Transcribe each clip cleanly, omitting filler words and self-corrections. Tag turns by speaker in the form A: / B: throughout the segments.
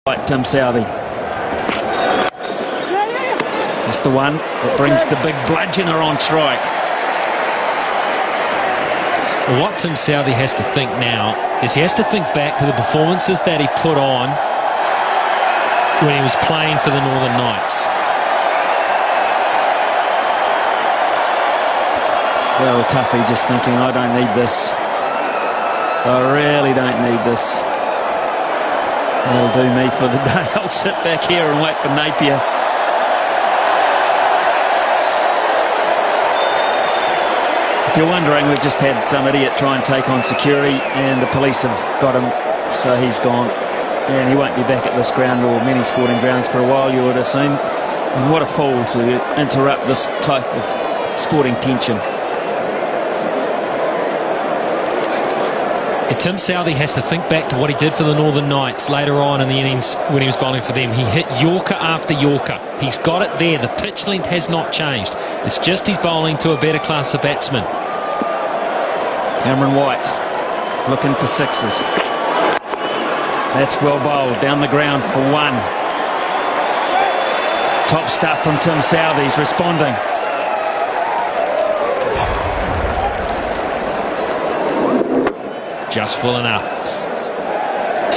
A: Right, Tim Southee. Just the one that brings the big bludgeoner on strike.
B: Well, what Tim Southee has to think now is he has to think back to the performances that he put on when he was playing for the Northern Knights.
A: Well, Tuffy just thinking, I don't need this. I really don't need this. That'll do me for the day. I'll sit back here and wait for Napier. If you're wondering, we've just had some idiot try and take on security, and the police have got him, so he's gone. And he won't be back at this ground or many sporting grounds for a while, you would assume. And what a fool to interrupt this type of sporting tension.
B: Tim Southee has to think back to what he did for the Northern Knights later on in the innings when he was bowling for them. He hit Yorker after Yorker. He's got it there. The pitch length has not changed. It's just he's bowling to a better class of batsmen.
A: Cameron White looking for sixes. That's well bowled down the ground for one. Top stuff from Tim Southee. He's responding.
B: Just full enough.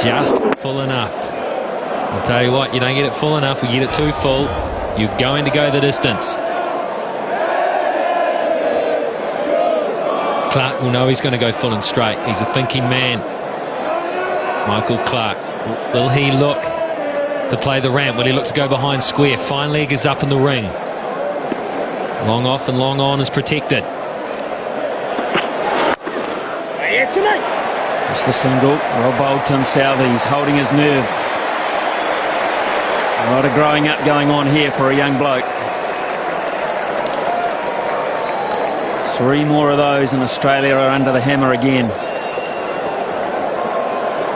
B: Just full enough. I'll tell you what, you don't get it full enough, we get it too full, you're going to go the distance. Clark will know he's going to go full and straight. He's a thinking man. Michael Clark. Will he look to play the ramp? Will he look to go behind square? Fine leg is up in the ring. Long off and long on is protected.
A: It's the single. Well bowled Tim Southee. He's holding his nerve. A lot of growing up going on here for a young bloke. 3 more of those and Australia are under the hammer again.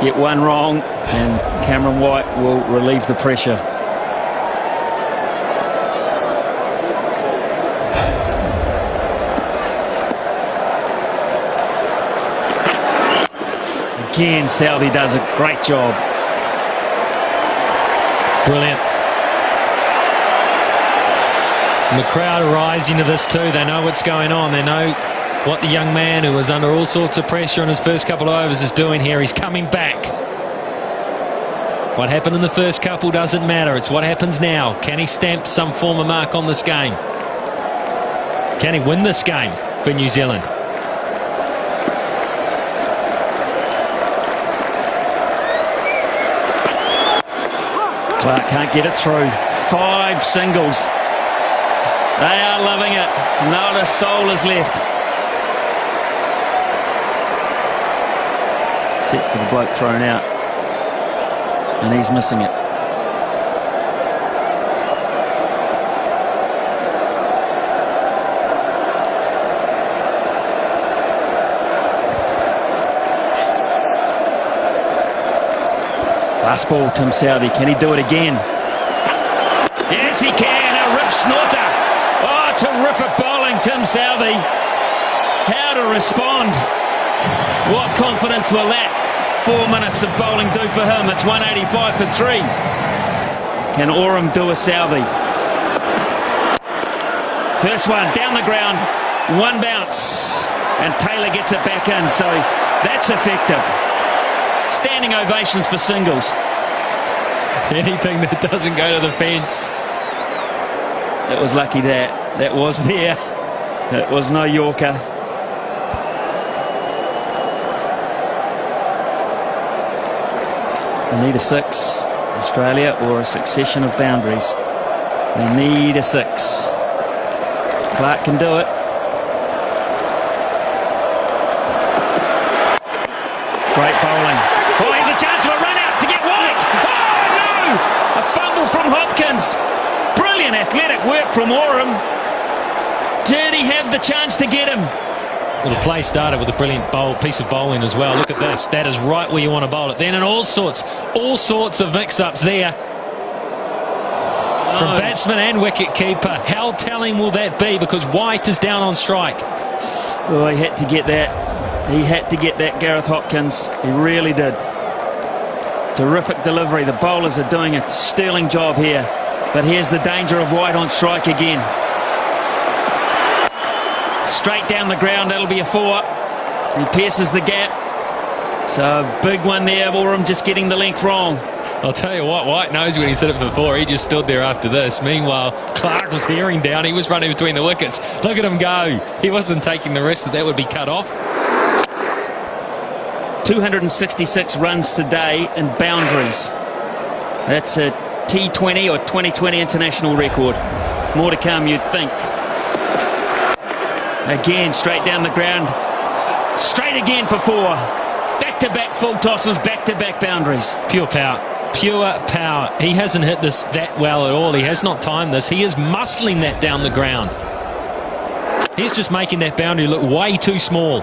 A: Get one wrong and Cameron White will relieve the pressure. Again, Southee does a great job.
B: Brilliant. And the crowd are rising to this too. They know what's going on. They know what the young man who was under all sorts of pressure in his first couple of overs is doing here. He's coming back. What happened in the first couple doesn't matter. It's what happens now. Can he stamp some form of mark on this game? Can he win this game for New Zealand?
A: Clark can't get it through. 5 singles. They are loving it. Not a soul is left. Except for the bloke thrown out. And he's missing it. Last ball, Tim Southee. Can he do it again? Yes, he can. A rip snorter. Oh, terrific bowling, Tim Southee. How to respond. What confidence will that 4 minutes of bowling do for him? It's 185 for 3. Can Oram do a Southee? First one, down the ground. One bounce. And Taylor gets it back in. So that's effective. Standing ovations for singles.
B: Anything that doesn't go to the fence.
A: It was lucky that was there. It was no Yorker. They need a 6, Australia, or a succession of boundaries. They need a 6. Clark can do it. Great bowling. Oh, here's a chance for a run out to get White. Oh, no! A fumble from Hopkins. Brilliant athletic work from Oram. Did he have the chance to get him?
B: Well, the play started with a brilliant piece of bowling as well. Look at this. That is right where you want to bowl it. Then, and all sorts of mix-ups there from batsman and wicket keeper. How telling will that be? Because White is down on strike.
A: Oh, he had to get that. He had to get that, Gareth Hopkins. He really did. Terrific delivery. The bowlers are doing a sterling job here. But here's the danger of White on strike again. Straight down the ground, that'll be a 4. He pierces the gap. So a big one there. Oram just getting the length wrong.
B: I'll tell you what, White knows when he said it for 4. He just stood there after this. Meanwhile, Clark was hearing down. He was running between the wickets. Look at him go. He wasn't taking the risk that would be cut off.
A: 266 runs today in boundaries. That's a T20 or 2020 international record. More to come, you'd think. Again, straight down the ground. Straight again for 4. Back-to-back full tosses, back-to-back boundaries.
B: Pure power. Pure power. He hasn't hit this that well at all. He has not timed this. He is muscling that down the ground. He's just making that boundary look way too small.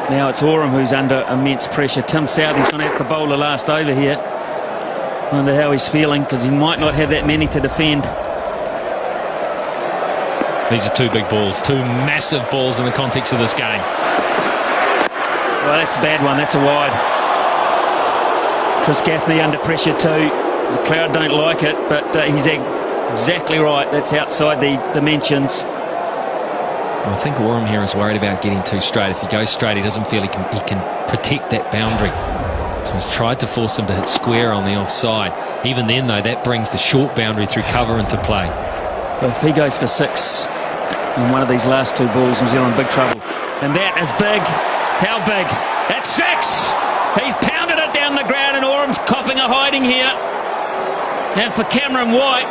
A: Now it's Oram who's under immense pressure. Tim Southee's going to have to bowl the last over here. Wonder how he's feeling, because he might not have that many to defend.
B: These are 2 big balls, 2 massive balls in the context of this game.
A: Well, that's a bad one. That's a wide. Chris Gaffney under pressure too. The crowd don't like it, but he's exactly right. That's outside the dimensions.
B: Well, I think Oram here is worried about getting too straight. If he goes straight, he doesn't feel he can protect that boundary. So he's tried to force him to hit square on the offside. Even then, though, that brings the short boundary through cover into play.
A: Well, if he goes for 6 in one of these last 2 balls, New Zealand in big trouble. And that is big. How big? That's 6! He's pounded it down the ground, and Oram's copping a hiding here. And for Cameron White,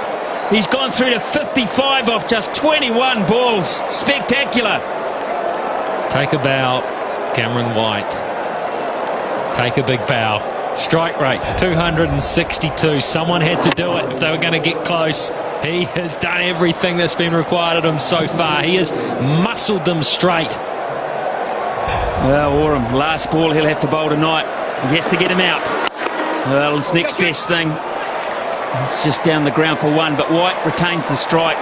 A: he's gone through to 55 off just 21 balls. Spectacular.
B: Take a bow, Cameron White. Take a big bow. Strike rate, 262. Someone had to do it if they were going to get close. He has done everything that's been required of him so far. He has muscled them straight.
A: Well, Oram, last ball he'll have to bowl tonight. He has to get him out. Well, it's next best thing. It's just down the ground for 1, but White retains the strike.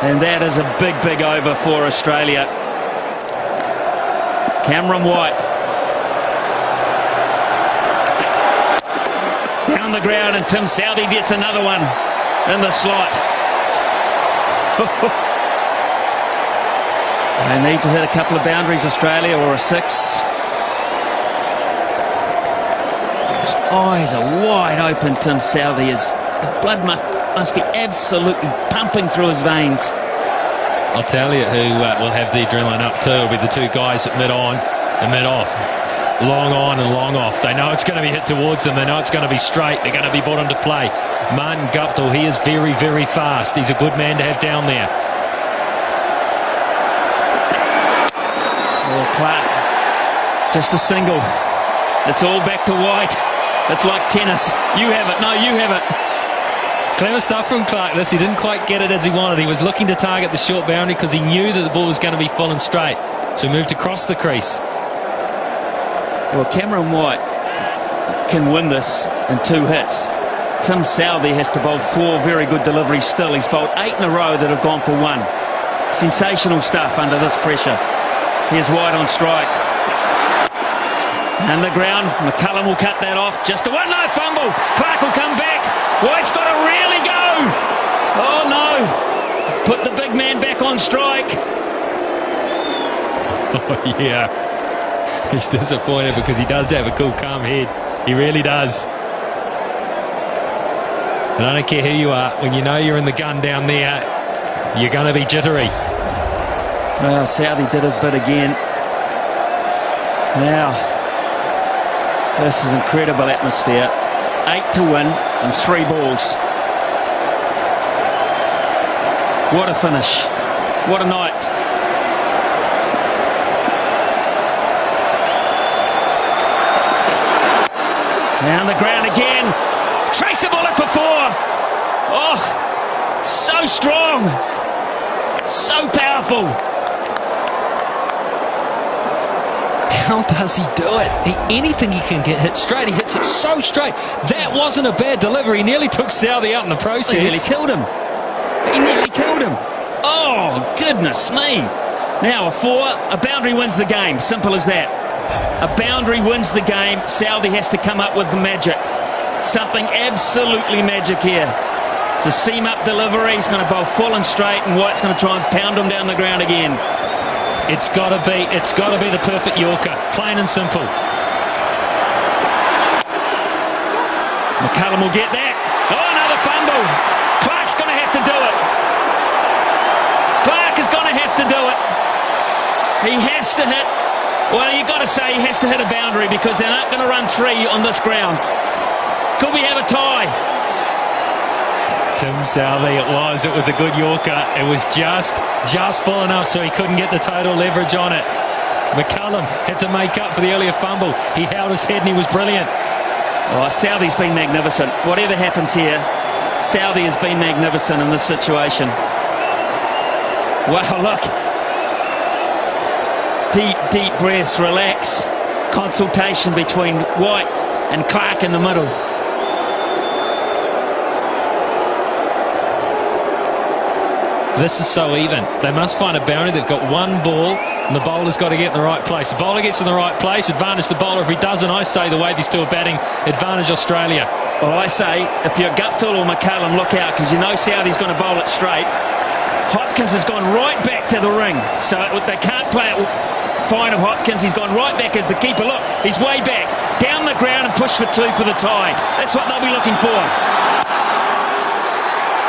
A: And that is a big, big over for Australia. Cameron White. Down the ground, and Tim Southee gets another one in the slot. They need to hit a couple of boundaries, Australia, or a 6. His eyes are wide open, Tim Southee. The blood must be absolutely pumping through his veins.
B: I'll tell you who will have the adrenaline up too. It'll be the 2 guys at mid-on and mid-off. Long on and long off. They know it's going to be hit towards them. They know it's going to be straight. They're going to be brought into play. Martin Guptill, he is very, very fast. He's a good man to have down there.
A: Oh, Clark, just a single. It's all back to White. It's like tennis. You have it. No, you have it.
B: Clever stuff from Clark. He didn't quite get it as he wanted. He was looking to target the short boundary because he knew that the ball was going to be full and straight. So he moved across the crease.
A: Well, Cameron White can win this in 2 hits. Tim Southee has to bowl 4 very good deliveries still. He's bowled 8 in a row that have gone for 1. Sensational stuff under this pressure. Here's White on strike. And the ground, McCullum will cut that off. Just a 1-0 fumble. Clark will come back. White's got to really go. Oh no. Put the big man back on strike.
B: Oh yeah. He's disappointed because he does have a cool, calm head. He really does. And I don't care who you are, when you know you're in the gun down there, you're going to be jittery.
A: Well, Southee did his bit again. Now, this is incredible atmosphere. 8 to win and 3 balls. What a finish. What a night. Down the ground again. Trace a bullet for 4. Oh, so strong. So powerful.
B: How does he do it? Anything he can get hit straight, he hits it so straight. That wasn't a bad delivery. He nearly took Southee out in the process.
A: He nearly killed him. He nearly killed him. Oh, goodness me. Now a 4, a boundary wins the game. Simple as that. a boundary wins the game. Southey has to come up with the magic. Something absolutely magic here. It's a seam-up delivery. He's going to bowl full and straight, and White's going to try and pound him down the ground again.
B: It's got to be the perfect Yorker, plain and simple.
A: McCullum will get that. Oh, another fumble. Clark's going to have to do it. Clark is going to have to do it. He has to hit. Well, you've got to say he has to hit a boundary because they're not going to run 3 on this ground. Could we have a tie?
B: Tim Southey, it was a good Yorker. It was just full enough so he couldn't get the total leverage on it. McCullum had to make up for the earlier fumble. He held his head and he was brilliant.
A: Oh, Southey's been magnificent. Whatever happens here, Southey has been magnificent in this situation. Wow, look. Deep breaths, relax. Consultation between White and Clark in the middle.
B: This is so even. They must find a boundary. They've got one ball and the bowler's got to get in the right place. The bowler gets in the right place, advantage the bowler. If he doesn't, I say the way they're still batting, advantage Australia.
A: Well, I say, if you're Guptill or McCullum, look out, because you know Southey's going to bowl it straight. Hopkins has gone right back to the ring, so they can't play it fine of Hopkins. He's gone right back as the keeper. Look, he's way back, down the ground and push for 2 for the tie. That's what they'll be looking for.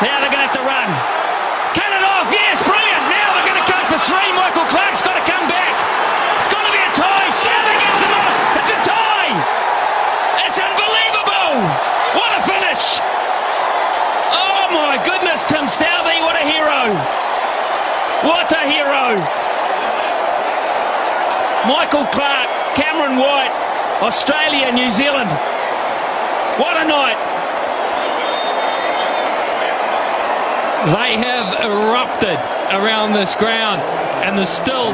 A: Now they're going to have to run. Cut it off, yes, brilliant. Now they're going to go for 3. Michael Clark's got to come back. It's going to be a tie. Southey gets them off. It's a tie. It's unbelievable. What a finish. Oh my goodness, Tim Southey, what a hero. What a hero. Michael Clark, Cameron White, Australia, New Zealand. What a night.
B: They have erupted around this ground and there's still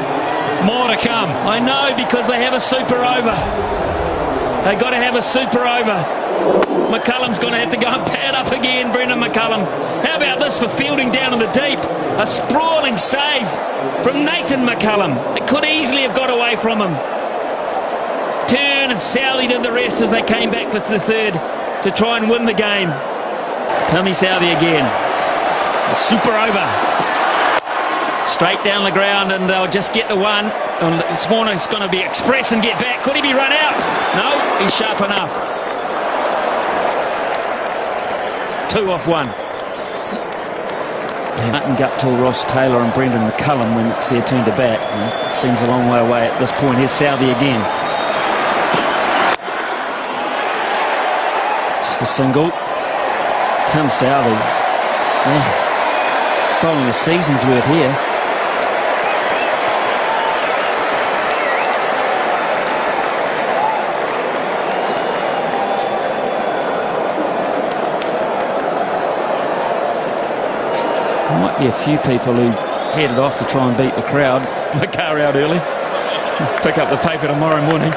B: more to come.
A: I know, because they have a super over. They got to have a super over. McCullum's going to have to go and pad up again, Brendan McCullum. How about this for fielding down in the deep? A sprawling save from Nathan McCullum. It could easily have got away from him. Turn and Southey did the rest as they came back for the 3rd to try and win the game. Timmy Southey again. A super over. Straight down the ground, and they'll just get the 1. And this morning's going to be express and get back. Could he be run out? No, he's sharp enough. 2 off 1. Martin Guptill, Ross Taylor and Brendan McCullum when it's their turn to bat. It seems a long way away at this point. Here's Southey again. Just a single. Tim Southey. Yeah. He's bowling a season's worth here. Might be a few people who headed off to try and beat the crowd. The car out early. Pick up the paper tomorrow morning.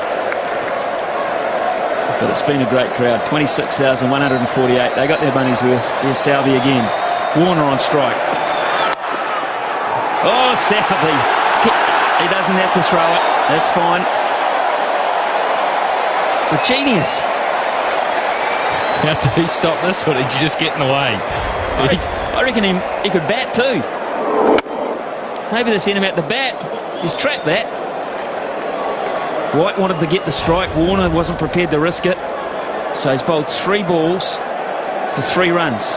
A: But it's been a great crowd. 26,148. They got their money's worth. Here's Southey again. Warner on strike. Oh, Southey. He doesn't have to throw it. That's fine. It's a genius.
B: How did he stop this, or did you just get in the way?
A: I reckon he could bat too. Maybe they sent him out to bat. He's trapped that. White wanted to get the strike. Warner wasn't prepared to risk it. So he's bowled 3 balls for 3 runs.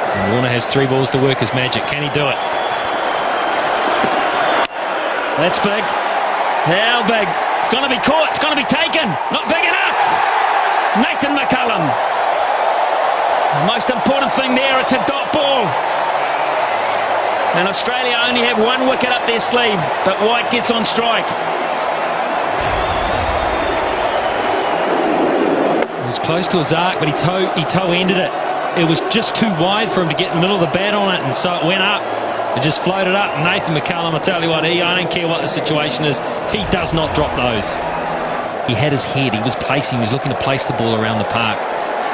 B: And Warner has 3 balls to work his magic. Can he do it?
A: That's big. How big? It's going to be caught. It's going to be taken. Not big enough. Nathan McCullum. The most important thing there, it's a dot ball. And Australia only have 1 wicket up their sleeve, but White gets on strike.
B: It was close to his arc, but he toe-ended it. It was just too wide for him to get in the middle of the bat on it, and so it went up. It just floated up. Nathan McCullum, I tell you what, I don't care what the situation is, he does not drop those. He had his head, he was looking to place the ball around the park.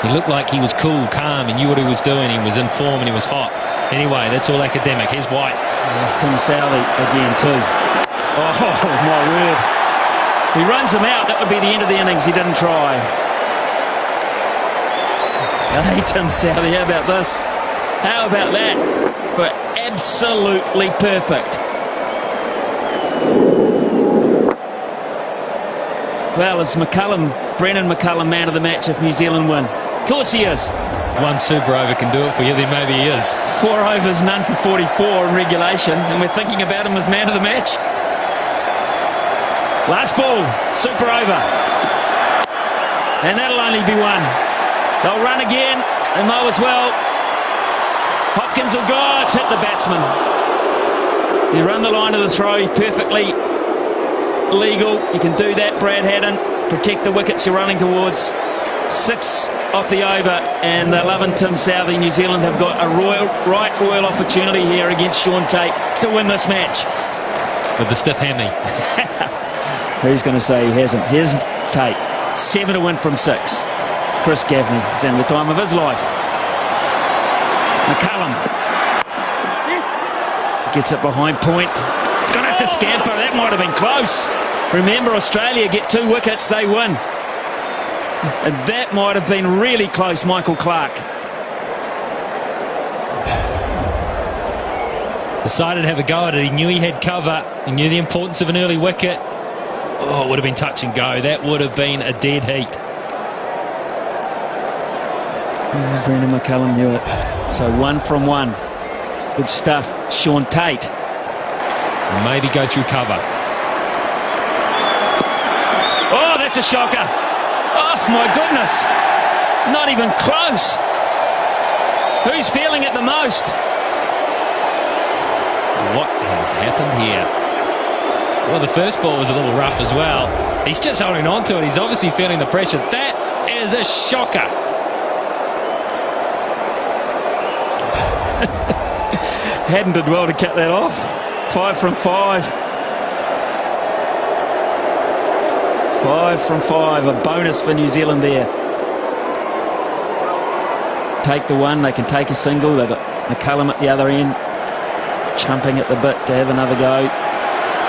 B: He looked like he was cool, calm, and knew what he was doing. He was in form and he was hot. Anyway, that's all academic. Here's White.
A: There's Tim Southey again too. Oh, my word. He runs him out. That would be the end of the innings. He didn't try. Hey, Tim Southee, how about this? How about that? But absolutely perfect. Well, is Brendan McCullum man of the match if New Zealand win? Of course he is.
B: One super over can do it for you, then maybe he is.
A: 4 overs, none for 44 in regulation, and we're thinking about him as man of the match. Last ball, super over. And that'll only be one. They'll run again, they might as well. Hopkins will go, it's hit the batsman. You run the line of the throw, perfectly legal. You can do that, Brad Haddin. Protect the wickets you're running towards. 6 off the over, and they're loving Tim Southee. New Zealand have got a royal opportunity here against Sean Tate to win this match.
B: With the stiff hammy.
A: Who's going to say he hasn't? Here's Tate. 7 to win from 6. Chris Gaffney is having the time of his life. McCullum gets it behind point. It's going to have to scamper. That might have been close. Remember, Australia get 2 wickets, they win. And that might have been really close, Michael Clarke.
B: Decided to have a go at it. He knew he had cover. He knew the importance of an early wicket. Oh, it would have been touch and go. That would have been a dead heat.
A: Brendan McCullum knew it. So 1 from 1. Good stuff. Sean Tate.
B: Maybe go through cover.
A: Oh, that's a shocker. Oh, my goodness. Not even close. Who's feeling it the most?
B: What has happened here? Well, the first ball was a little rough as well. He's just holding on to it. He's obviously feeling the pressure. That is a shocker.
A: Hadden did well to cut that off. 5 from 5. 5 from 5. A bonus for New Zealand there. Take the one. They can take a single. They've got McCullum at the other end, chumping at the bit to have another go.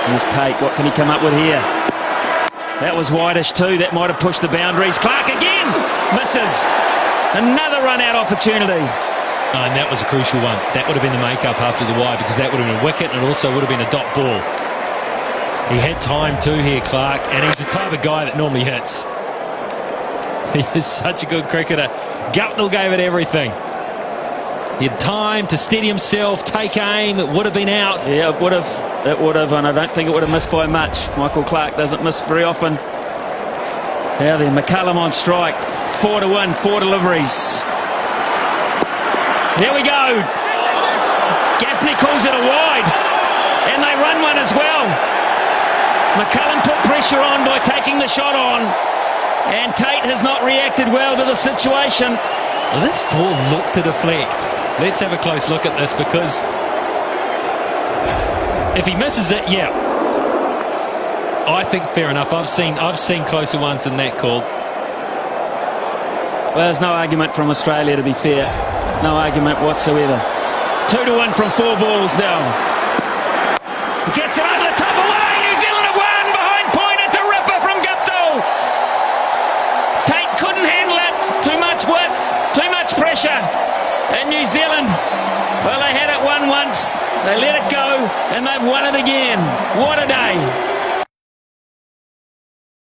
A: Here's Tate. What can he come up with here? That was wideish too. That might have pushed the boundaries. Clarke again misses. Another run-out opportunity.
B: And that was a crucial one. That would have been the make-up after the wide, because that would have been a wicket, and it also would have been a dot ball. He had time too here, Clarke, and he's the type of guy that normally hits. He is such a good cricketer. Guptill gave it everything. He had time to steady himself, take aim. It would have been out.
A: Yeah, it would have. It would have, and I don't think it would have missed by much. Michael Clarke doesn't miss very often. Now then, McCullum on strike. 4 to 1, 4 deliveries. There we go. Gaffney calls it a wide, and they run one as well. McCullum put pressure on by taking the shot on, and Tate has not reacted well to the situation.
B: Well, this ball looked to deflect. Let's have a close look at this, because if he misses it, yeah, I think fair enough. I've seen closer ones than that call.
A: Well, there's no argument from Australia, to be fair. No argument whatsoever. 2 to 1 from 4 balls now. Gets it over the top away. New Zealand have won behind point. It's a ripper from Guptill. Tate couldn't handle it. Too much width, too much pressure. And New Zealand, well, they had it won once. They let it go, and they've won it again. What a day.